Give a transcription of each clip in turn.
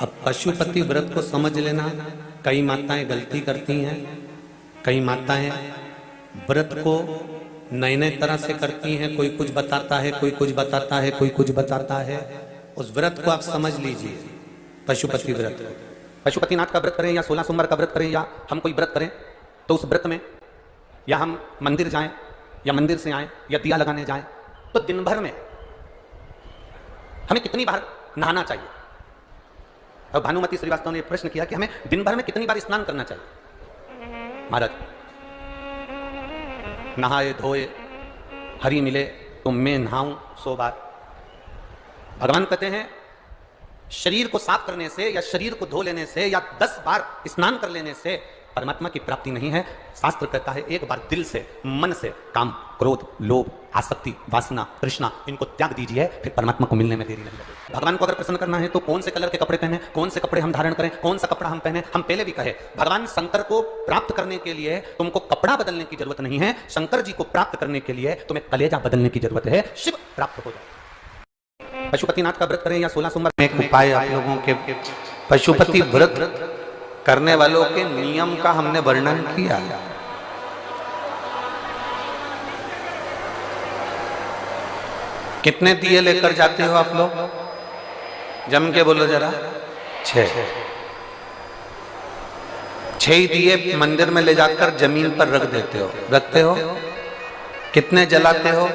अब पशुपति व्रत को समझ लेना। कई माताएं गलती करती हैं, कई माताएं व्रत को नए नए तरह से करती हैं। कोई कुछ बताता है, कोई कुछ बताता है, कोई कुछ बताता है। उस व्रत को आप समझ लीजिए, पशुपति व्रत। पशुपतिनाथ का व्रत करें या 16 सोमवार का व्रत करें या हम कोई व्रत करें, तो उस व्रत में या हम मंदिर जाएं या मंदिर से आएं या दिया लगाने जाएं, तो दिन भर में हमें कितनी बार नहाना चाहिए। और भानुमति श्रीवास्तव ने प्रश्न किया कि हमें दिन भर में कितनी बार स्नान करना चाहिए। महाराज, नहाए धोए हरि मिले तो मैं नहाऊं 100 बार। भगवान कहते हैं शरीर को साफ करने से या शरीर को धो लेने से या 10 बार स्नान कर लेने से परमात्मा की प्राप्ति नहीं है। शास्त्र कहता है एक बार दिल से, मन से काम, क्रोध, लोभ, आसक्ति, वासना, तृष्णा, इनको त्याग दीजिए, फिर परमात्मा को मिलने में देरी नहीं लगेगी। भगवान को अगर प्रसन्न करना है तो कौन से कलर के कपड़े पहने, कौन से कपड़े हम धारण करें, कौन सा कपड़ा हम पहने। हम पहले भी कहे भगवान शंकर को प्राप्त करने के लिए तुमको कपड़ा बदलने की जरूरत नहीं है। शंकर जी को प्राप्त करने के लिए तुम्हें कलेजा बदलने की जरूरत है। शिव प्राप्त हो जाए। पशुपतिनाथ का व्रत करें या 16 सोमवार। एक उपाय आप लोगों के, पशुपति व्रत करने वालों के नियम का हमने वर्णन किया। कितने दिए लेकर जाते हो आप लोग? जम के बोलो जरा। 6 दिए मंदिर में ले जाकर जमीन पर रख देते हो, रखते हो। कितने जलाते हो?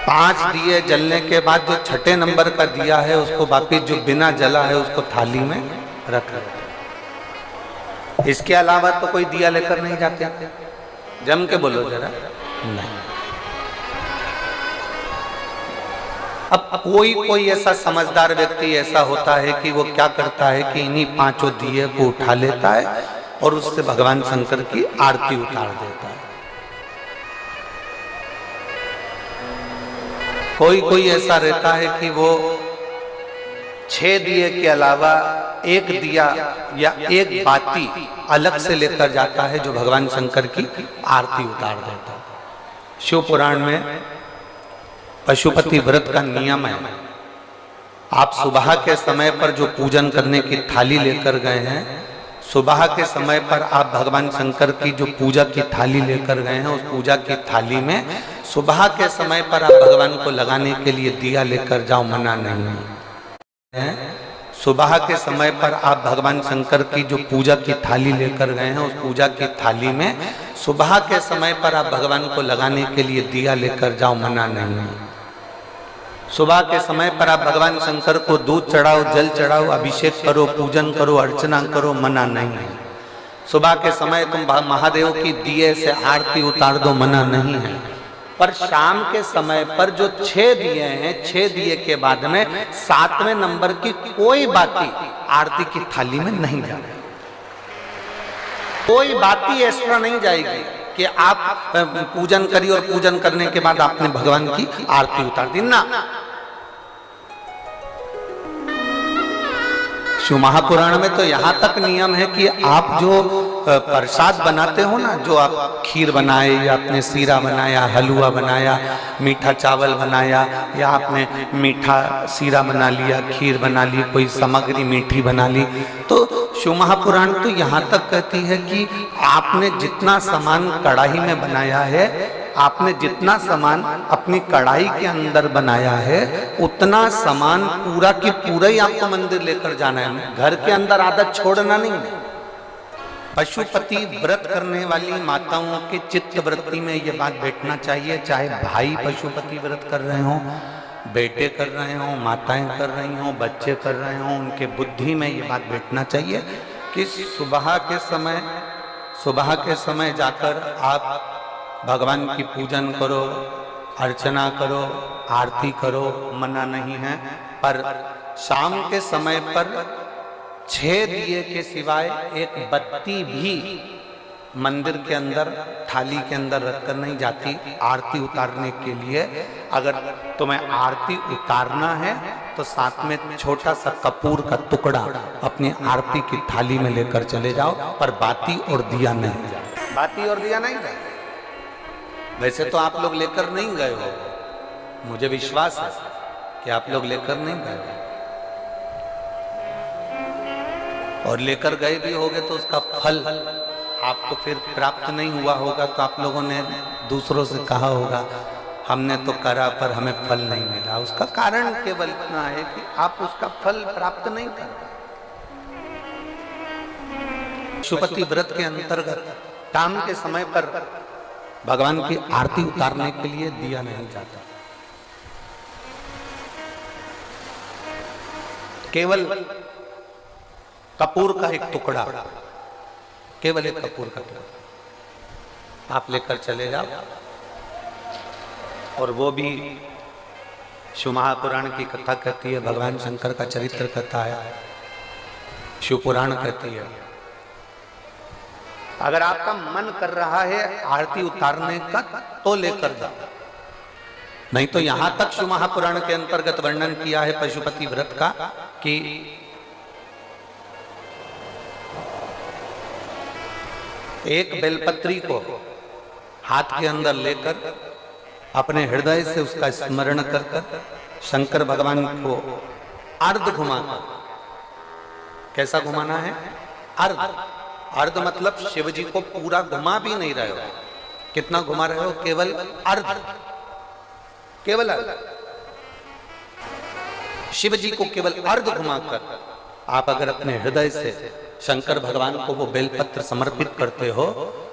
5 दिए जलने के बाद जो छठे नंबर का दिया है उसको वापिस जो बिना जला है उसको थाली में रख दो। इसके अलावा तो कोई दिया लेकर नहीं जाते। जम के बोलो जरा। नहीं। अब कोई ऐसा समझदार व्यक्ति ऐसा होता है कि वो क्या करता है कि इन्हीं 5 दिए को उठा लेता है और उससे भगवान शंकर की आरती उतार देता है। कोई ऐसा रहता है कि वो 6 दिए के अलावा एक दिया या एक बाती अलग से लेकर जाता है जो भगवान शंकर की आरती उतार देता है। शिव पुराण में पशुपति व्रत का नियम है, आप सुबह के समय पर जो पूजन करने की थाली लेकर गए हैं, सुबह के समय पर आप भगवान शंकर की जो पूजा की थाली लेकर गए हैं, उस पूजा की थाली में सुबह के समय पर आप भगवान को लगाने के लिए दिया लेकर जाओ, मना नहीं है। सुबह के समय पर आप भगवान शंकर की जो पूजा की थाली लेकर गए हैं, उस पूजा की थाली में सुबह के समय पर आप भगवान को लगाने के लिए दिया लेकर जाओ, मना नहीं है। सुबह के समय पर आप भगवान शंकर को दूध चढ़ाओ, जल चढ़ाओ, अभिषेक करो, पूजन करो, अर्चना करो, मना नहीं है। सुबह के समय तुम महादेव की दिए से आरती उतार दो, मना नहीं है। पर शाम के समय पर जो 6 दिए हैं, 6 दिए के बाद में 7वें नंबर की कोई बाती आरती की थाली में नहीं जाएगी। कोई बाती एक्स्ट्रा नहीं जाएगी कि आप पूजन करिए और पूजन करने के बाद आपने भगवान की आरती उतार दी ना। शिव महापुराण में तो यहाँ तक नियम है कि आप जो प्रसाद बनाते हो ना, जो आप खीर बनाए या आपने सीरा बनाया, हलवा बनाया, मीठा चावल बनाया या आपने मीठा सीरा बना लिया, खीर बना ली, कोई सामग्री मीठी बना ली, तो शिव महापुराण तो यहाँ तक कहती है कि आपने जितना सामान कढ़ाई में बनाया है, आपने जितना सामान अपनी कढ़ाई के अंदर बनाया है, उतना सामान पूरा की पूरा ही आपको मंदिर लेकर जाना है। घर के अंदर आदत छोड़ना नहीं है। पशुपति व्रत करने वाली माताओं के चित्त वृत्ति में ये बात बैठना चाहिए, चाहे भाई पशुपति व्रत कर रहे हो, बेटे कर रहे हो, माताएं कर रही हो, बच्चे कर रहे हो, उनके बुद्धि में ये बात बैठना चाहिए कि सुबह के समय जाकर आप भगवान की पूजन करो, अर्चना करो, आरती करो, मना नहीं है। पर शाम के समय पर 6 दिए के सिवाय एक बत्ती भी मंदिर के अंदर थाली के अंदर रखकर नहीं जाती आरती उतारने के लिए। अगर तुम्हें आरती उतारना है तो साथ में छोटा सा कपूर का टुकड़ा अपनी आरती की थाली में लेकर चले जाओ, पर बाती और दिया नहीं जाए। बाती और दिया नहीं जाए। वैसे तो आप लोग लेकर नहीं गए हो, मुझे विश्वास है, कि आप लोग लेकर नहीं गए, और लेकर गए भी होगे तो उसका फल आपको फिर प्राप्त नहीं हुआ होगा, तो आप लोगों ने दूसरों से कहा होगा हमने तो करा पर हमें फल नहीं मिला। उसका कारण केवल इतना है कि आप उसका फल प्राप्त नहीं कर पाए। पशुपति व्रत के अंतर्गत शाम के समय पर भगवान की आरती उतारने के लिए दिया नहीं जाता, केवल कपूर का एक टुकड़ा, केवल एक कपूर का टुकड़ा आप लेकर चले जाओ, और वो भी शिव महापुराण की कथा कहती है, भगवान शंकर का चरित्र कथा है, शिव पुराण कहती है। अगर आपका मन कर रहा है आरती उतारने का तो लेकर जाओ, नहीं तो यहां तक शिव महापुराण के अंतर्गत वर्णन किया है पशुपति व्रत का कि एक बेलपत्री को हाथ के अंदर लेकर अपने हृदय से उसका स्मरण कर कर शंकर भगवान को अर्ध घुमाकर, कैसा घुमाना है? अर्ध। अर्ध मतलब शिव जी को पूरा घुमा भी नहीं रहे हो, कितना घुमा रहे हो? केवल अर्ध, केवल अर्ध। शिव जी को केवल अर्ध घुमाकर आप अगर अपने हृदय से शंकर भगवान को वो बेलपत्र समर्पित करते हो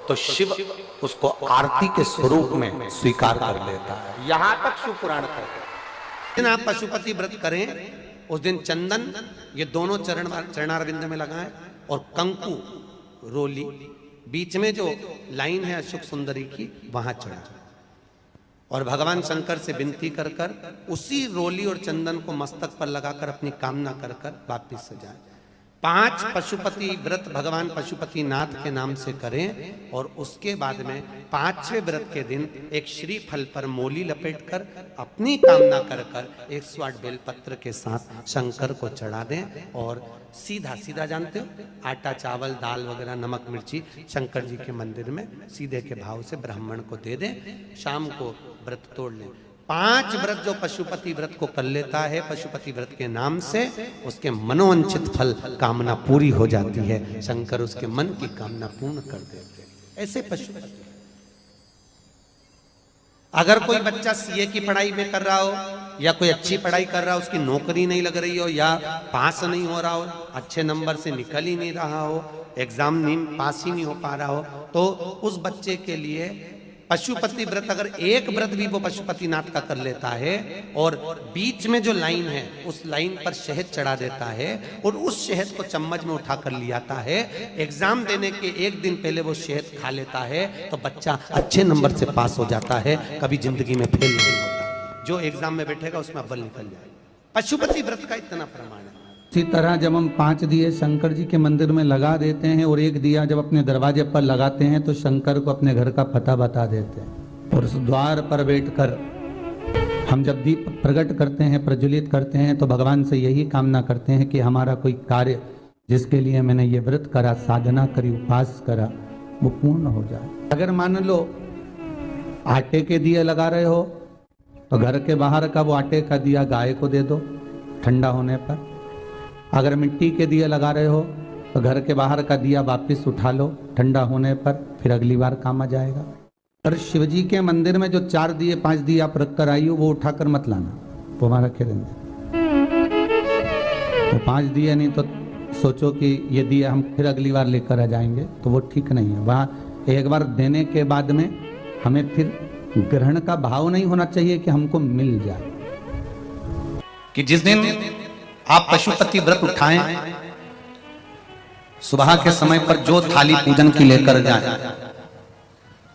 तो शिव उसको आरती के स्वरूप में स्वीकार कर लेता है। यहां तक शिव पुराण कहते हैं। आप पशुपति व्रत करें उस दिन चंदन ये दोनों चरणारविंद में लगाएं, और कंकु रोली बीच में जो लाइन है अशोक सुंदरी की वहां चढ़ा, और भगवान शंकर से विनती कर कर उसी रोली और चंदन को मस्तक पर लगाकर अपनी कामना कर कर वापिस से जाए। 5 पशुपति व्रत भगवान पशुपति नाथ के नाम से करें, और उसके बाद में 5वें व्रत के दिन एक श्री फल पर मोली लपेटकर अपनी कामना कर कर 108 बेलपत्र के साथ शंकर को चढ़ा दें, और सीधा सीधा जानते हो आटा चावल दाल वगैरह नमक मिर्ची शंकर जी के मंदिर में सीधे के भाव से ब्राह्मण को दे दें, शाम को व्रत तोड़ लें। 5 व्रत जो पशुपति व्रत को कर लेता है पशुपति व्रत के नाम से, उसके मनोवांछित फल कामना पूरी हो जाती है, शंकर उसके मन की कामना पूर्ण कर देते हैं। ऐसे पशुपति। अगर कोई बच्चा सीए की पढ़ाई में कर रहा हो या कोई अच्छी पढ़ाई कर रहा हो, उसकी नौकरी नहीं लग रही हो या पास नहीं हो रहा हो, अच्छे नंबर से निकल ही नहीं रहा हो, एग्जाम नहीं पास ही नहीं हो पा रहा हो, तो उस बच्चे के लिए पशुपति व्रत, अगर एक व्रत भी वो पशुपति नाथ का कर लेता है और बीच में जो लाइन है उस लाइन पर शहद चढ़ा देता है और उस शहद को चम्मच में उठा कर ले आता है, एग्जाम देने के एक दिन पहले वो शहद खा लेता है, तो बच्चा अच्छे नंबर से पास हो जाता है, कभी जिंदगी में फेल नहीं होता। जो एग्जाम में बैठेगा उसमें अव्वल निकल जाएगा। पशुपति व्रत का इतना प्रमाण है। इसी तरह जब हम 5 दिए शंकर जी के मंदिर में लगा देते हैं और एक दिया जब अपने दरवाजे पर लगाते हैं तो शंकर को अपने घर का पता बता देते हैं, और उस द्वार पर बैठकर हम जब दीप प्रकट करते हैं प्रज्वलित करते हैं तो भगवान से यही कामना करते हैं कि हमारा कोई कार्य जिसके लिए मैंने ये व्रत करा, साधना करी, उपास करा, वो पूर्ण हो जाए। अगर मान लो आटे के दिए लगा रहे हो तो घर के बाहर का वो आटे का दिया गाय को दे दो ठंडा होने पर। अगर मिट्टी के दिए लगा रहे हो तो घर के बाहर का दिया वापस उठा लो ठंडा होने पर, फिर अगली बार काम आ जाएगा। और शिवजी के मंदिर में जो 4 दिए 5 दिए आप रख कर आई हो वो उठाकर मत लाना, वो वहां रखे रहेंगे। तो 5 दिए नहीं तो सोचो कि ये दिए हम फिर अगली बार लेकर आ जाएंगे, तो वो ठीक नहीं है। वहाँ एक बार देने के बाद में हमें फिर ग्रहण का भाव नहीं होना चाहिए कि हमको मिल जाए। कि जिस दिन आप पशुपति व्रत उठाएं, सुबह के समय पर जो थाली पूजन की लेकर जाएं,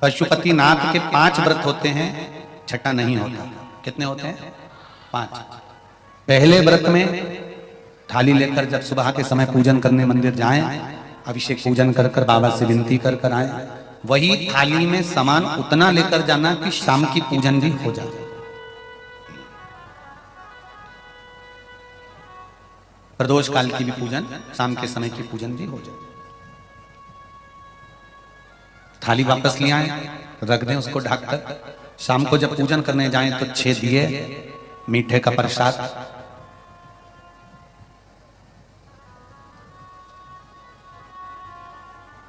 पशुपति नाथ के 5 व्रत होते हैं, छठा नहीं होता। कितने होते हैं? 5। पहले व्रत में थाली लेकर जब सुबह के समय पूजन करने मंदिर जाएं, अभिषेक पूजन कर कर बाबा से विनती कर कर आए, वही थाली में सामान उतना लेकर जाना कि शाम की पूजन भी हो जाए। प्रदोष काल की भी पूजन, शाम के समय की पूजन भी हो जाए। थाली वापस ले आए, रख दें उसको ढककर। शाम को जब पूजन करने जाएं तो 6 दिए मीठे का प्रसाद।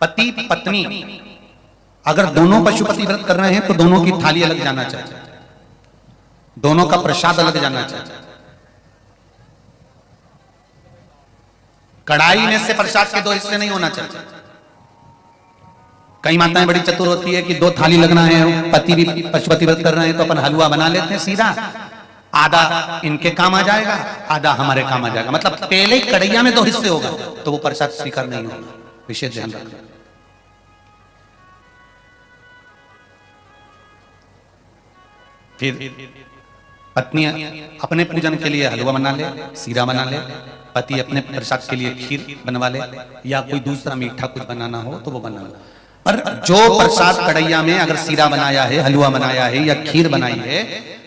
पति पत्नी अगर दोनों पशुपति व्रत कर रहे हैं तो दोनों की थाली अलग जाना चाहिए, दोनों का प्रसाद अलग जाना चाहिए। कढ़ाई में से प्रसाद के 2 हिस्से नहीं होना चाहिए। कई माताएं बड़ी चतुर होती है कि 2 थाली लगना है, पति भी पशुपति व्रत कर रहे हैं तो अपन हलवा बना लेते हैं सीधा, आधा इनके काम आ जाएगा, आधा हमारे काम आ जाएगा। मतलब पहले कढ़ैया में 2 हिस्से होगा तो वो प्रसाद स्वीकार नहीं होगा। विशेष ध्यान रखना। फिर पत्नी अपने पूजन के लिए हलवा बना ले, सीरा बना ले, पति अपने प्रसाद के लिए खीर बनवा ले, या कोई दूसरा मीठा कुछ बनाना हो तो वो बना लो। पर जो प्रसाद कढ़ैया में अगर सीरा बनाया है, हलवा बनाया है या खीर बनाई है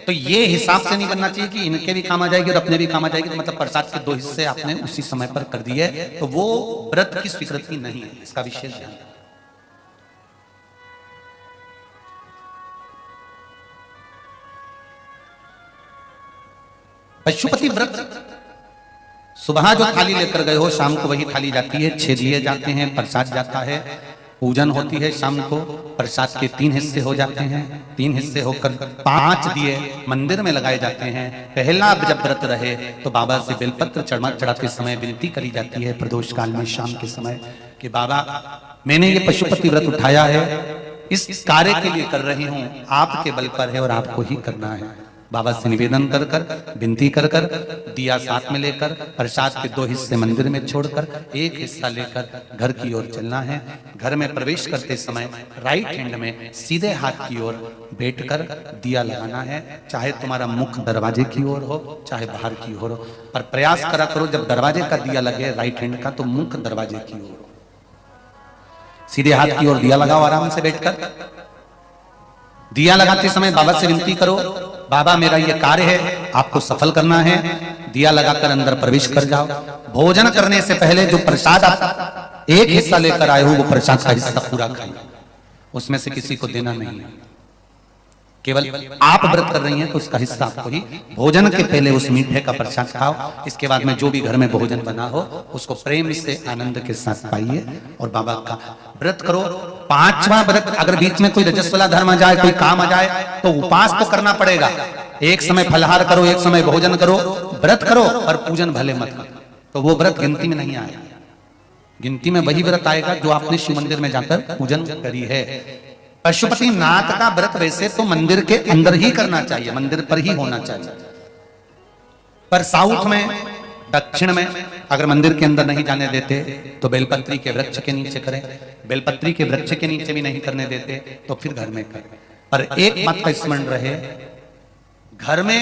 तो ये हिसाब से नहीं बनना चाहिए कि इनके भी काम आ जाएगी और अपने भी काम आ जाएगी। तो मतलब प्रसाद के 2 हिस्से आपने उसी समय पर कर दिए तो वो व्रत की स्वीकृति नहीं है। इसका विशेष ध्यान रखना। पशुपति व्रत सुबह जो थाली लेकर गए हो शाम को वही थाली जाती है, 6 दिए जाते हैं, प्रसाद जाता है, पूजन होती है शाम को, प्रसाद के 3 हिस्से हो जाते हैं, 3 हिस्से होकर 5 दिए मंदिर में लगाए जाते हैं। पहला जब व्रत रहे तो बाबा से बेलपत्र चढ़ाते समय विनती करी जाती है प्रदोष काल में शाम के समय कि बाबा मैंने ये पशुपति व्रत उठाया है, इस कार्य के लिए कर रही हूं, आपके बल पर है और आपको ही करना है। बाबा से निवेदन कर कर विनती कर कर दिया साथ में लेकर प्रसाद के 2 हिस्से मंदिर में छोड़कर 1 हिस्सा लेकर घर की ओर चलना है। घर में प्रवेश करते समय राइट हैंड में सीधे हाथ की ओर बैठकर दिया लगाना है। चाहे तुम्हारा मुख दरवाजे की ओर हो चाहे बाहर की ओर हो, पर प्रयास करा करो जब दरवाजे का दिया लगे राइट हैंड का तो मुख दरवाजे की ओर हो। सीधे हाथ की ओर दिया लगाओ आराम से बैठकर। दिया लगाते समय बाबा से विनती करो, बाबा मेरा ये कार्य है, आपको सफल करना है। दिया लगाकर अंदर प्रवेश कर जाओ। भोजन करने से पहले जो प्रसाद आप 1 हिस्सा लेकर आए हो वो प्रसाद का हिस्सा पूरा खाइए, उसमें से किसी को देना नहीं है। केवल आप व्रत कर रही हैं तो उसका हिस्सा आपको ही। भोजन के पहले उस मीठे का प्रसाद खाओ, इसके बाद में जो भी घर में भोजन बना हो उसको प्रेम से आनंद के साथ पाइए और बाबा का व्रत करो। 5वां व्रत अगर बीच में कोई रजस्वला धर्म आ जाए, कोई काम आ जाए तो उपास तो करना पड़ेगा। एक समय फलहार करो, एक समय भोजन करो, व्रत करो और पूजन भले मत करो, तो वो व्रत गिनती में नहीं आएगा। गिनती में वही व्रत आएगा जो आपने शिव मंदिर में जाकर पूजन करी है। पशुपति नाथ का व्रत वैसे तो मंदिर के अंदर ही करना चाहिए, मंदिर पर ही होना चाहिए, पर साउथ में दक्षिण में अगर मंदिर के अंदर नहीं जाने देते तो बेलपत्री के वृक्ष के नीचे करें। बेलपत्री के वृक्ष के नीचे भी नहीं करने देते तो फिर घर में करें। पर एक बात का स्मरण रहे, घर में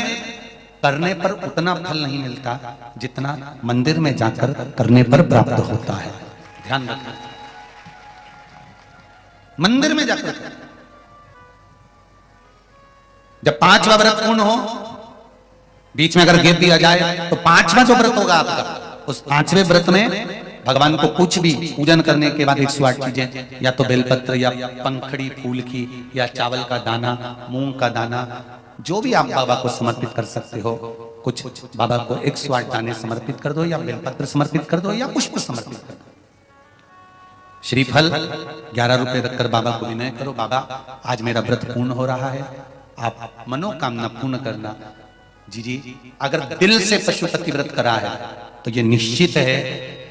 करने पर उतना फल नहीं मिलता जितना मंदिर में जाकर करने पर प्राप्त होता है। ध्यान रखना, मंदिर में जाकर जब 5वां व्रत पूर्ण हो, बीच में अगर गैप दिया जाए तो 5वां जो व्रत होगा आपका, उस 5वें व्रत में भगवान को कुछ भी पूजन करने के बाद 108 चीजें, या तो बेलपत्र या पंखड़ी फूल की या चावल का दाना, मूंग का दाना, जो भी आप बाबा को समर्पित कर सकते हो। कुछ बाबा को 108 दाने समर्पित कर दो या बेलपत्र समर्पित कर दो या पुष्प समर्पित कर दो। श्रीफल 11 रुपए रखकर बाबा को विनय करो, बाबा आज मेरा व्रत पूर्ण हो रहा है, आप मनोकामना पूर्ण करना। जी अगर दिल से पशुपति व्रत करा है तो ये निश्चित है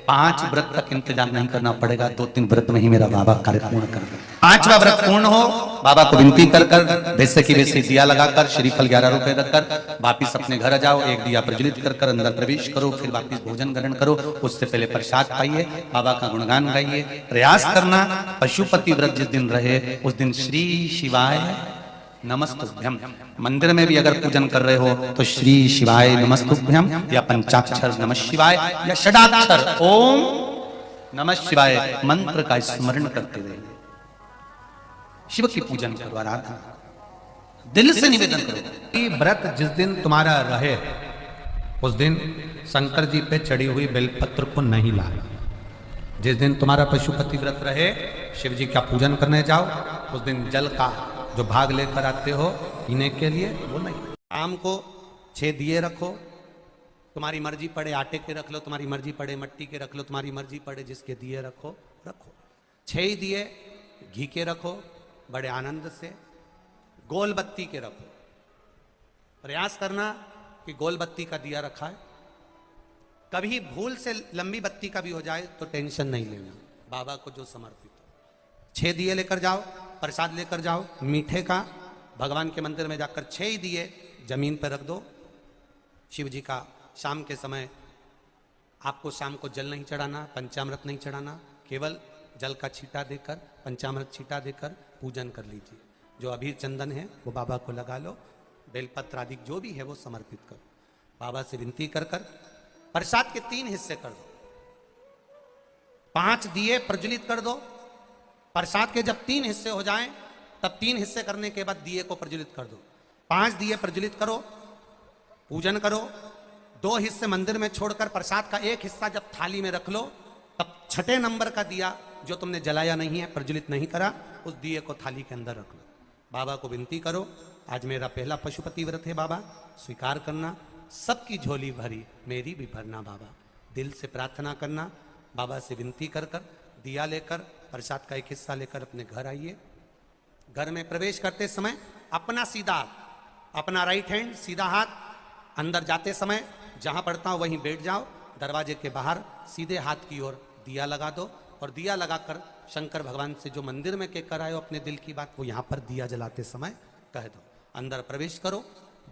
5 व्रत तक इंतजार नहीं करना पड़ेगा, 2-3 व्रत में ही मेरा बाबा कार्य पूर्ण कर दे। 5वां व्रत पूर्ण हो, बाबा को विनती कर कर वैसे की वैसे दिया लगाकर श्रीफल 11 रुपए रखकर वापिस अपने घर आ जाओ। एक दिया प्रज्वलित कर कर अंदर प्रवेश करो, फिर वापिस भोजन ग्रहण करो। उससे पहले प्रसाद खाइए, बाबा का गुणगान गाइए। प्रयास करना पशुपति व्रत जिस दिन रहे उस दिन श्री शिवाय नमस्तुभ्यम। मंदिर में भी अगर पूजन कर रहे हो तो श्री शिवाय नमस्तुभ्यम या पंचाक्षर नमः शिवाय या षडाक्षर ओम नमः शिवाय मंत्र का स्मरण करते रहे। शिव की पूजन करो, आराधना दिल से निवेदन करो। ये व्रत जिस दिन तुम्हारा रहे उस दिन शंकर जी पे चढ़ी हुई बेलपत्र को नहीं लाना। जिस दिन तुम्हारा पशुपति व्रत रहे, शिव जी का पूजन करने जाओ, उस दिन जल का जो भाग लेकर आते हो पीने के लिए वो नहीं। शाम को 6 दिए रखो, तुम्हारी मर्जी पड़े आटे के रख लो, तुम्हारी मर्जी पड़े मट्टी के रख लो, तुम्हारी मर्जी पड़े जिसके दिए रखो रखो। 6 ही दिए घी के रखो बड़े आनंद से, गोल बत्ती के रखो। प्रयास करना कि गोल बत्ती का दिया रखा है, कभी भूल से लंबी बत्ती का भी हो जाए तो टेंशन नहीं लेना, बाबा को जो समर्पित हो। 6 दिए लेकर जाओ, प्रसाद लेकर जाओ मीठे का, भगवान के मंदिर में जाकर 6 ही दिए जमीन पर रख दो। शिव जी का शाम के समय आपको शाम को जल नहीं चढ़ाना, पंचामृत नहीं चढ़ाना, केवल जल का छींटा देकर, पंचामृत छींटा देकर पूजन कर लीजिए। जो अबीर चंदन है वो बाबा को लगा लो, बेलपत्र आदि जो भी है वो समर्पित करो। बाबा से विनती कर कर प्रसाद के 3 हिस्से कर दो, 5 दिए प्रज्वलित कर दो। प्रसाद के जब 3 हिस्से हो जाएं तब 3 हिस्से करने के बाद दिए को प्रज्वलित कर दो। 5 दिए प्रज्वलित करो, पूजन करो। 2 हिस्से मंदिर में छोड़कर प्रसाद का 1 हिस्सा जब थाली में रख लो, तब 6ठे नंबर का दिया जो तुमने जलाया नहीं है, प्रज्वलित नहीं करा, उस दिए को थाली के अंदर रख लो। बाबा को विनती करो, आज मेरा पहला पशुपति व्रत है बाबा, स्वीकार करना, सबकी झोली भरी मेरी भी भरना बाबा। दिल से प्रार्थना करना, बाबा से विनती कर कर दिया लेकर प्रसाद का 1 हिस्सा लेकर अपने घर आइए। घर में प्रवेश करते समय अपना सीधा, अपना राइट हैंड सीधा हाथ, अंदर जाते समय जहां पड़ता हो वहीं बैठ जाओ। दरवाजे के बाहर सीधे हाथ की ओर दिया लगा दो, और दिया लगाकर शंकर भगवान से जो मंदिर में कह कर आए हो अपने दिल की बात, वो यहाँ पर दिया जलाते समय कह दो। अंदर प्रवेश करो।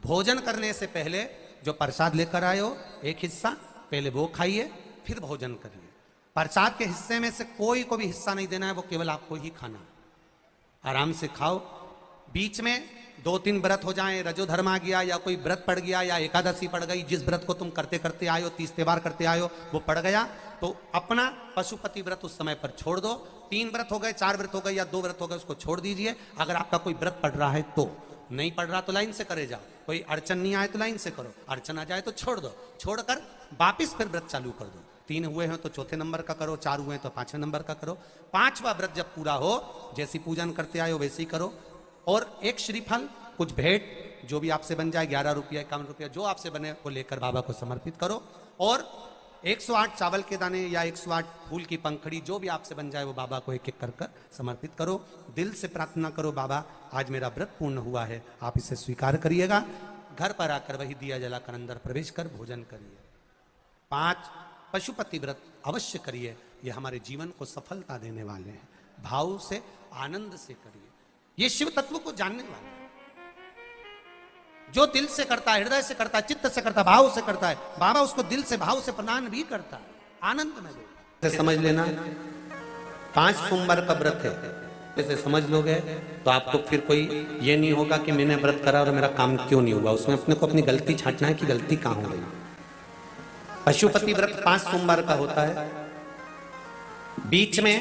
भोजन करने से पहले जो प्रसाद लेकर आए हो 1 हिस्सा पहले वो खाइए, फिर भोजन करिए। प्रसाद के हिस्से में से कोई को भी हिस्सा नहीं देना है, वो केवल आपको ही खाना है। आराम से खाओ। बीच में 2-3 व्रत हो जाएं, रजोधर्म आ गया या कोई व्रत पड़ गया या एकादशी पड़ गई, जिस व्रत को तुम करते करते आए हो, 30 त्योहार करते आए हो, वो पड़ गया तो अपना पशुपति व्रत उस समय पर छोड़ दो। 3 व्रत हो गए, 4 व्रत हो गए या 2 व्रत हो गए, उसको छोड़ दीजिए। अगर आपका कोई व्रत पड़ रहा है तो, नहीं पड़ रहा तो लाइन से करे जाओ। कोई अड़चन नहीं आए तो लाइन से करो, अड़चन आ जाए तो छोड़ दो। छोड़कर वापिस फिर व्रत चालू कर दो। 3 हुए हैं तो 4थे नंबर का करो, 4 हुए हैं तो 5वें नंबर का करो। 5वां व्रत जब पूरा हो, जैसी पूजन करते आए हो वैसे ही करो। और 1 श्रीफल, कुछ भेंट जो भी आपसे बन जाए, 11 रुपया 51 रुपया जो आपसे बने वो लेकर बाबा को समर्पित करो। और 108 चावल के दाने या 108 फूल की पंखड़ी जो भी आपसे बन जाए वो बाबा को 1-1 कर कर समर्पित करो। दिल से प्रार्थना करो, बाबा आज मेरा व्रत पूर्ण हुआ है, आप इसे स्वीकार करिएगा। घर पर आकर वही दिया जलाकर अंदर प्रवेश कर भोजन करिए। 5 पशुपति व्रत अवश्य करिए, ये हमारे जीवन को सफलता देने वाले हैं। भाव से, आनंद से करिए, ये शिव तत्व को जानने वाले हैं। जो दिल से करता है, हृदय से करता है, चित्त से करता है, भाव से करता है, बाबा उसको दिल से भाव से प्रदान भी करता है, आनंद में देता। समझ लेना 5 सोमवार का व्रत है, जैसे समझ लोगे तो आपको फिर कोई ये नहीं होगा कि मैंने व्रत करा और मेरा काम क्यों नहीं हुआ। उसमें अपने को अपनी गलती छांटना है कि गलती कहां हो गई। पशुपति व्रत 5 सोमवार का होता है। बीच में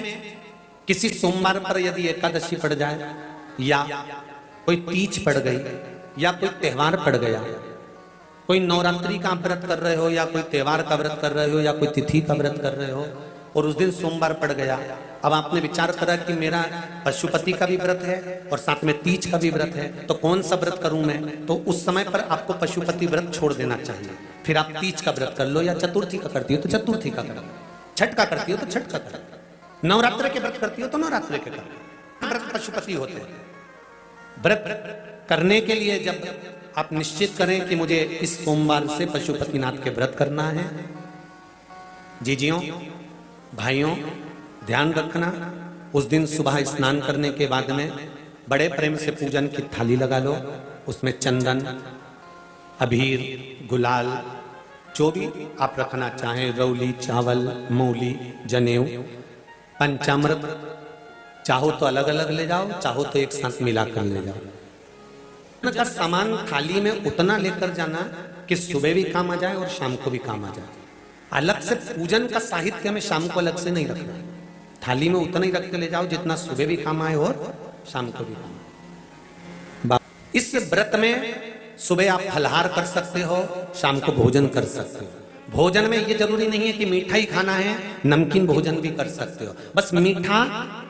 किसी सोमवार पर यदि एकादशी पड़ जाए या कोई तीज पड़ गई या कोई त्योहार पड़ गया, कोई नवरात्रि का व्रत कर रहे हो या कोई त्योहार का व्रत कर रहे हो या कोई तिथि का व्रत कर रहे हो और उस दिन सोमवार पड़ गया, अब आपने विचार करा कि मेरा पशुपति का भी व्रत है और साथ में तीज का भी व्रत है, तो कौन सा व्रत करूं मैं? तो उस समय पर आपको पशुपति व्रत छोड़ देना चाहिए। फिर आप तीज का व्रत कर लो, या चतुर्थी का करती हो तो चतुर्थी का करो, छठ का करती हो तो छठ का करो, नवरात्र के व्रत करती हो तो नवरात्र के करो। व्रत पशुपति होते हैं। व्रत करने के लिए जब आप निश्चित करें कि मुझे इस सोमवार से पशुपतिनाथ के व्रत करना है, जीजियों भाइयों ध्यान रखना, उस दिन सुबह स्नान करने के बाद में बड़े प्रेम से पूजन की थाली लगा लो, उसमें चंदन, अबीर, गुलाल, जो भी आप रखना चाहें, रौली, चावल, मूली, जनेऊ, पंचामृत, चाहो तो अलग अलग ले जाओ, चाहो तो एक साथ मिलाकर ले जाओ। का सामान थाली में उतना लेकर जाना कि सुबह भी काम आ जाए और शाम को भी काम आ जाए। अलग से पूजन का साहित्य में शाम को अलग से नहीं रखना, थाली में उतना ही रख के ले जाओ जितना सुबह भी काम आए और शाम को भी काम आए। इस व्रत में सुबह आप फलहार कर सकते हो, शाम को भोजन कर सकते हो। भोजन में ये जरूरी नहीं है कि मीठा ही खाना है, नमकीन भोजन भी कर सकते हो। बस मीठा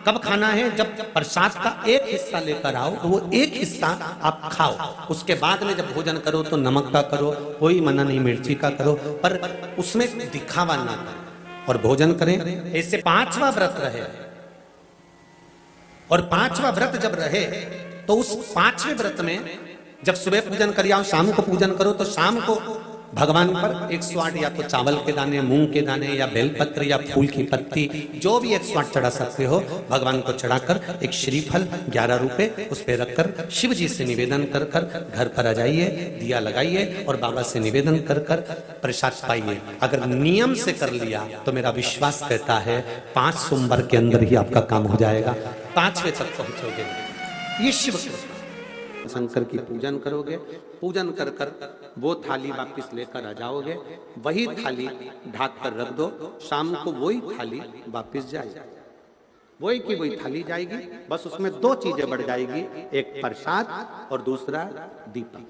कब खाना है? जब प्रसाद का एक हिस्सा लेकर आओ तो वो एक हिस्सा आप खाओ, उसके बाद में जब भोजन करो तो नमक का करो, कोई मना नहीं मिर्ची का करो, पर उसमें दिखावा ना करें और भोजन करें। ऐसे 5वां व्रत रहे, और 5वां व्रत जब रहे तो उस 5वें व्रत में जब सुबह पूजन कर आओ, शाम को पूजन करो, तो शाम को भगवान पर 108 या तो चावल के दाने, मूंग के दाने, या बेलपत्र या फूल की पत्ती, जो भी 108 चढ़ा सकते हो भगवान को चढ़ाकर एक श्रीफल 11 रुपए उस पे रखकर शिव जी से निवेदन कर कर घर पर आ जाइए, दिया लगाइए और बाबा से निवेदन कर कर प्रसाद पाइए। अगर नियम से कर लिया तो मेरा विश्वास कहता है 5 सोमवार के अंदर ही आपका काम हो जाएगा, 5वें तक पहुंचोगे। ये शिव शंकर की पूजन करोगे, पूजन कर कर वो थाली वापस लेकर आ जाओगे, वही थाली ढाक कर रख दो, शाम को वही थाली वापस जाएगी, वही की वही थाली जाएगी, बस उसमें 2 चीजें बढ़ जाएगी, एक प्रसाद और दूसरा दीपक।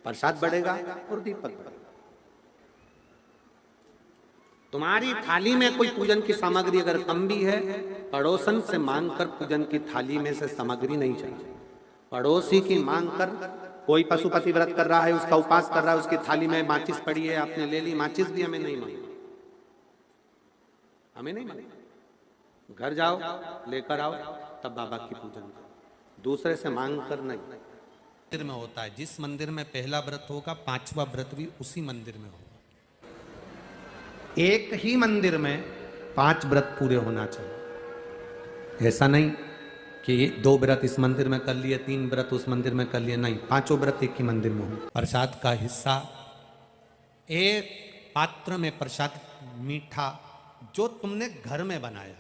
प्रसाद बढ़ेगा और दीपक बढ़ेगा। तुम्हारी थाली में कोई पूजन की सामग्री अगर कम भी है, पड़ोसन से मांगकर पूजन की थाली में से सामग्री नहीं चाहिए। पड़ोसी की मांग कर, कोई पशुपति व्रत कर रहा है, उसका उपास कर रहा है, उसकी थाली में माचिस पड़ी है, आपने ले ली, माचिस भी हमें नहीं मांगी, हमें नहीं मांगी। घर जाओ, लेकर आओ, तब बाबा की पूजन करो, दूसरे से मांग कर नहीं। मंदिर में होता है, जिस मंदिर में पहला व्रत होगा 5वां व्रत भी उसी मंदिर में होगा। एक ही मंदिर में 5 व्रत पूरे होना चाहिए। ऐसा नहीं कि 2 व्रत इस मंदिर में कर लिए, 3 व्रत उस मंदिर में कर लिए, नहीं, 5 व्रत एक ही मंदिर में हो। प्रसाद का हिस्सा, एक पात्र में प्रसाद मीठा जो तुमने घर में बनाया,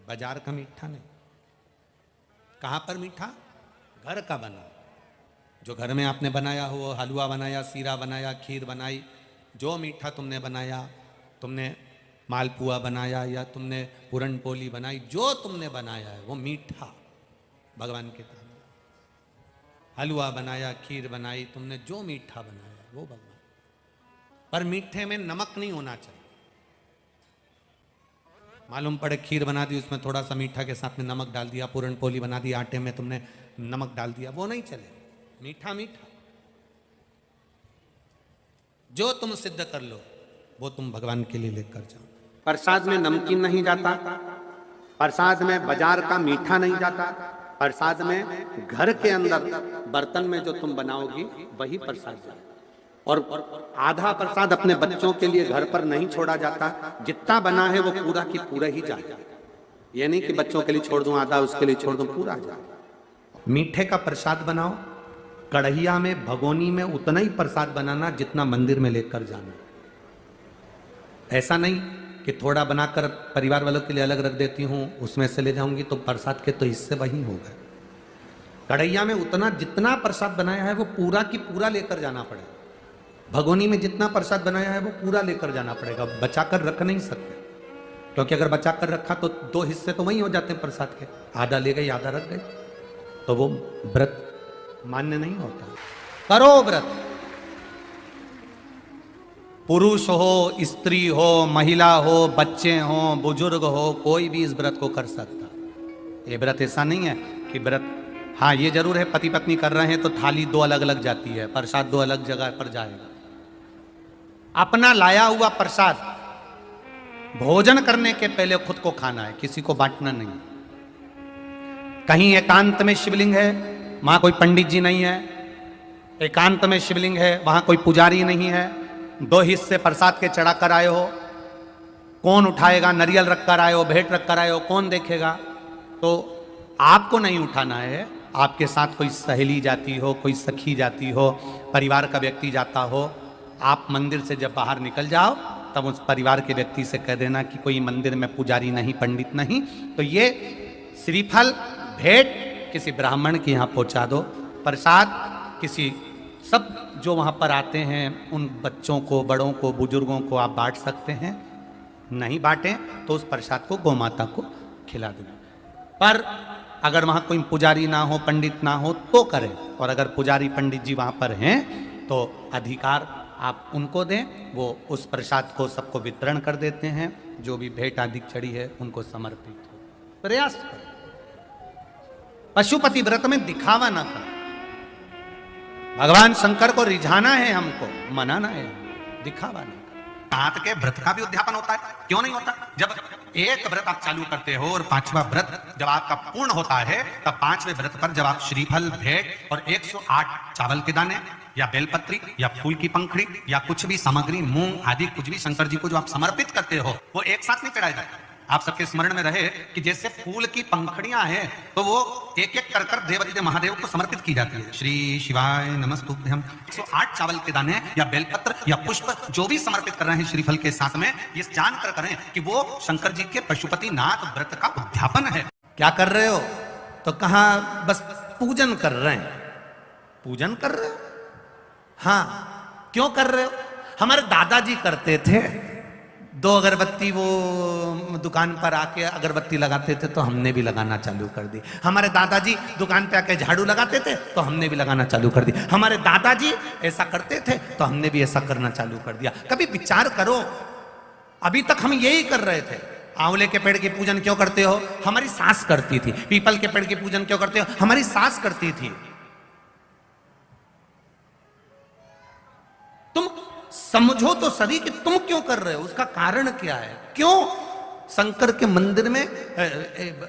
बाजार का मीठा नहीं। कहाँ पर मीठा? घर का बना, जो घर में आपने बनाया हो, हलवा बनाया, सीरा बनाया, खीर बनाई, जो मीठा तुमने बनाया, तुमने मालपुआ बनाया या तुमने पूरन पोली बनाई, जो तुमने बनाया है वो मीठा भगवान के सामने। हलवा बनाया, खीर बनाई, तुमने जो मीठा बनाया वो भगवान, पर मीठे में नमक नहीं होना चाहिए। मालूम पड़े खीर बना दी, उसमें थोड़ा सा मीठा के साथ में नमक डाल दिया, पूरन पोली बना दी, आटे में तुमने नमक डाल दिया, वो नहीं चले। मीठा मीठा, जो तुम सिद्ध कर लो वो तुम भगवान के लिए लेकर जाओ। प्रसाद में नमकीन नहीं जाता, प्रसाद में बाजार का मीठा नहीं जाता, प्रसाद में घर के अंदर बर्तन में जो तुम बनाओगी वही प्रसाद जाए। और आधा प्रसाद अपने बच्चों के लिए घर पर नहीं छोड़ा जाता, जितना बना है वो पूरा की पूरा ही जाए। ये नहीं कि बच्चों के लिए छोड़ दूं आधा, उसके लिए छोड़ दूं, पूरा जाए। मीठे का प्रसाद बनाओ, कढ़ैया में, भगोनी में उतना ही प्रसाद बनाना जितना मंदिर में लेकर जाना। ऐसा नहीं कि थोड़ा बनाकर परिवार वालों के लिए अलग रख देती हूँ, उसमें से ले जाऊंगी तो प्रसाद के तो हिस्से वही हो गए। कढ़ैया में उतना जितना प्रसाद बनाया है वो पूरा की पूरा लेकर जाना पड़ेगा। भगोनी में जितना प्रसाद बनाया है वो पूरा लेकर जाना पड़ेगा, बचा कर रख नहीं सकते, क्योंकि अगर बचा कर रखा तो 2 हिस्से तो वही हो जाते हैं प्रसाद के, आधा ले गए आधा रख गए, तो वो व्रत मान्य नहीं होता। करो व्रत, पुरुष हो, स्त्री हो, महिला हो, बच्चे हो, बुजुर्ग हो, कोई भी इस व्रत को कर सकता। ये व्रत ऐसा नहीं है कि व्रत, हाँ ये जरूर है पति पत्नी कर रहे हैं तो थाली 2 अलग अलग जाती है, प्रसाद 2 अलग जगह पर जाएगा। अपना लाया हुआ प्रसाद भोजन करने के पहले खुद को खाना है, किसी को बांटना नहीं। कहीं एकांत में शिवलिंग है, वहां कोई पंडित जी नहीं है, एकांत में शिवलिंग है, वहां कोई पुजारी नहीं है, 2 हिस्से प्रसाद के चढ़ा कर आए हो, कौन उठाएगा? नारियल रख कर आए हो, भेंट रख कर आए हो, कौन देखेगा? तो आपको नहीं उठाना है, आपके साथ कोई सहेली जाती हो, कोई सखी जाती हो, परिवार का व्यक्ति जाता हो, आप मंदिर से जब बाहर निकल जाओ तब उस परिवार के व्यक्ति से कह देना कि कोई मंदिर में पुजारी नहीं, पंडित नहीं, तो ये श्रीफल भेंट किसी ब्राह्मण के यहाँ पहुँचा दो, प्रसाद किसी, सब जो वहाँ पर आते हैं उन बच्चों को, बड़ों को, बुजुर्गों को आप बांट सकते हैं। नहीं बांटें तो उस प्रसाद को गौमाता को खिला देना। पर अगर वहाँ कोई पुजारी ना हो, पंडित ना हो तो करें, और अगर पुजारी पंडित जी वहाँ पर हैं तो अधिकार आप उनको दें, वो उस प्रसाद को सबको वितरण कर देते हैं, जो भी भेंट आदि चढ़ी है उनको समर्पित हो। प्रयास करो। पशुपति व्रत में दिखावा ना करो। भगवान शंकर को रिझाना है, हमको मनाना है, दिखावा नहीं करना। हाथ के व्रत का भी उद्यापन होता है, क्यों नहीं होता? जब एक व्रत आप चालू करते हो और पांचवा व्रत जब आपका पूर्ण होता है, तब पांचवें व्रत पर जब आप श्रीफल, भेंट और 108 चावल के दाने या बेलपत्री या फूल की पंखड़ी या कुछ भी सामग्री, मूंग आदि कुछ भी शंकर जी को जो आप समर्पित करते हो, वो एक साथ नहीं चढ़ाया जाता। आप सबके स्मरण में रहे कि जैसे फूल की पंखड़ियां हैं तो वो एक एक कर देवादिदेव महादेव को समर्पित की जाती है। श्री शिवाय नमस्तुभ्यम। 108 चावल के दाने या बेलपत्र या पुष्प जो भी समर्पित कर रहे हैं श्रीफल के साथ में, ये जानकर करें कि वो शंकर जी के पशुपति नाथ व्रत का उद्यापन है। क्या कर रहे हो? तो कहा बस पूजन कर रहे हैं। पूजन कर रहे हो? हाँ, क्यों कर रहे हो? हमारे दादाजी करते थे, 2 अगरबत्ती वो दुकान पर आके अगरबत्ती लगाते थे तो हमने भी लगाना चालू कर दी। हमारे दादाजी दुकान पे आके झाड़ू लगाते थे तो हमने भी लगाना चालू कर दी। हमारे दादाजी ऐसा करते थे तो हमने भी ऐसा करना चालू कर दिया। कभी विचार करो, अभी तक हम यही कर रहे थे। आंवले के पेड़ की पूजन क्यों करते हो? हमारी सास करती थी। पीपल के पेड़ की पूजन क्यों करते हो? हमारी सास करती थी। तुम समझो तो सही कि तुम क्यों कर रहे हो, उसका कारण क्या है? क्यों शंकर के मंदिर में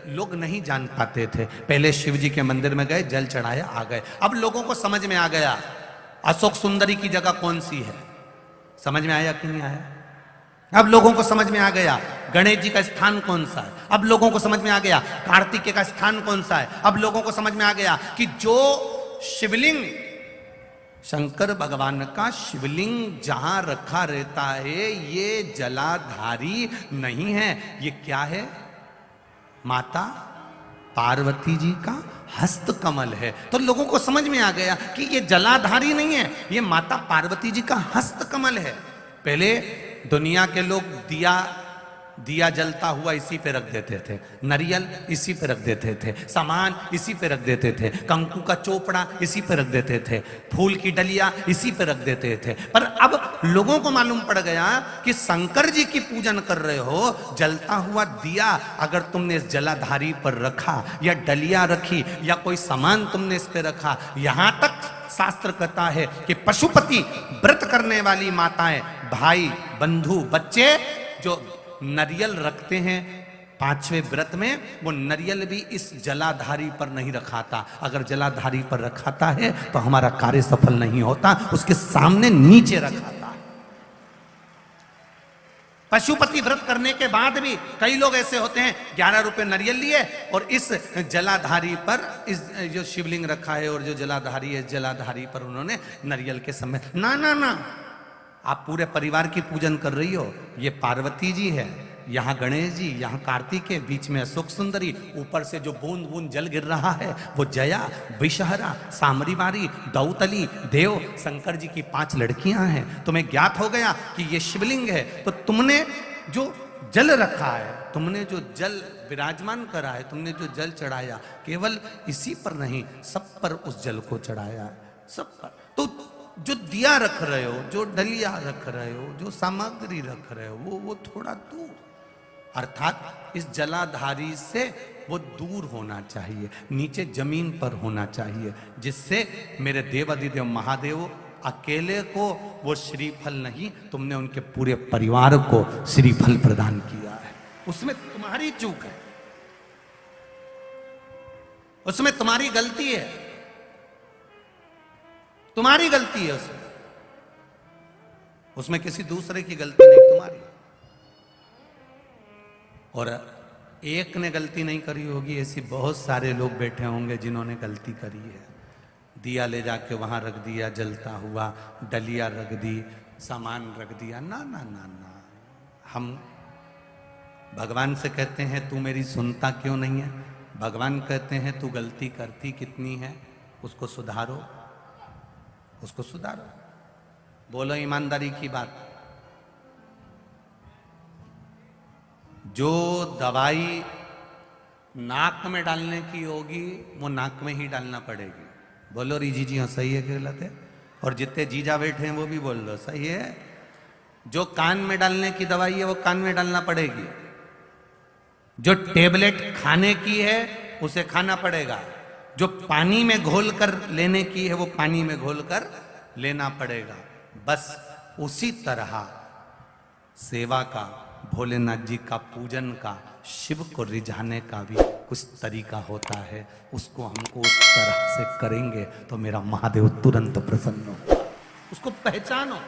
लोग नहीं जान पाते थे? पहले शिव जी के मंदिर में गए, जल चढ़ाया, आ गए। अब लोगों को समझ में आ गया अशोक सुंदरी की जगह कौन सी है। समझ में आया कि नहीं आया? अब लोगों को समझ में आ गया गणेश जी का स्थान कौन सा है। अब लोगों को समझ में आ गया कार्तिकेय का स्थान कौन सा है। अब लोगों को समझ में आ गया कि जो शिवलिंग, शंकर भगवान का शिवलिंग जहां रखा रहता है, ये जलाधारी नहीं है। ये क्या है? माता पार्वती जी का हस्त कमल है। तो लोगों को समझ में आ गया कि ये जलाधारी नहीं है, ये माता पार्वती जी का हस्त कमल है। पहले दुनिया के लोग दिया जलता हुआ इसी पे रख देते थे, नारियल इसी पे रख देते थे, सामान इसी पे रख देते थे, कंकु का चोपड़ा इसी पे रख देते थे, फूल की डलिया इसी पे रख देते थे। पर अब लोगों को मालूम पड़ गया कि शंकर जी की पूजन कर रहे हो, जलता हुआ दिया अगर तुमने इस जलाधारी पर रखा या डलिया रखी या कोई सामान तुमने इस पे रखा, यहां तक शास्त्र कहता है कि पशुपति व्रत करने वाली माताएं, भाई, बंधु, बच्चे जो नरियल रखते हैं 5वें व्रत में, वो नरियल भी इस जलाधारी पर नहीं रखाता। अगर जलाधारी पर रखाता है तो हमारा कार्य सफल नहीं होता, उसके सामने नीचे रखाता है। पशुपति व्रत करने के बाद भी कई लोग ऐसे होते हैं 11 रुपए नरियल लिए और इस जलाधारी पर इस जो शिवलिंग रखा है और जो जलाधारी है, जलाधारी पर उन्होंने नरियल के समय ना ना ना, आप पूरे परिवार की पूजन कर रही हो। ये पार्वती जी है, यहाँ गणेश जी, यहाँ कार्तिकेय, बीच में अशोक सुंदरी, ऊपर से जो बूंद बूंद जल गिर रहा है वो जया, विषहरा, सामरीवारी, दौतली, देव, शंकर जी की 5 लड़कियां हैं। तुम्हें ज्ञात हो गया कि ये शिवलिंग है, तो तुमने जो जल रखा है, तुमने जो जल विराजमान करा है, तुमने जो जल चढ़ाया, केवल इसी पर नहीं सब पर उस जल को चढ़ाया है, सब पर। तो जो दिया रख रहे हो, जो डलिया रख रहे हो, जो सामग्री रख रहे हो, वो थोड़ा दूर, अर्थात इस जलाधारी से वो दूर होना चाहिए, नीचे जमीन पर होना चाहिए, जिससे मेरे देवादिदेव महादेव अकेले को वो श्रीफल नहीं, तुमने उनके पूरे परिवार को श्रीफल प्रदान किया है। उसमें तुम्हारी चूक है, उसमें तुम्हारी गलती है, तुम्हारी गलती है उसमें किसी दूसरे की गलती नहीं, तुम्हारी। और एक ने गलती नहीं करी होगी, ऐसी बहुत सारे लोग बैठे होंगे जिन्होंने गलती करी है। दिया ले जाके वहां रख दिया जलता हुआ, डलिया रख दी, सामान रख दिया, ना ना ना ना। हम भगवान से कहते हैं तू मेरी सुनता क्यों नहीं है? भगवान कहते हैं तू गलती करती कितनी है, उसको सुधारो, उसको सुधारो। बोलो ईमानदारी की बात। जो दवाई नाक में डालने की होगी वो नाक में ही डालना पड़ेगी। बोलो री जी हाँ, सही है कि गलत है? और जितने जीजा बैठे हैं वो भी बोल लो सही है। जो कान में डालने की दवाई है वो कान में डालना पड़ेगी, जो टेबलेट खाने की है उसे खाना पड़ेगा, जो पानी में घोल कर लेने की है वो पानी में घोल कर लेना पड़ेगा। बस उसी तरह सेवा का, भोलेनाथ जी का पूजन का, शिव को रिझाने का भी कुछ तरीका होता है। उसको हमको उस तरह से करेंगे तो मेरा महादेव तुरंत प्रसन्न हो। उसको पहचानो।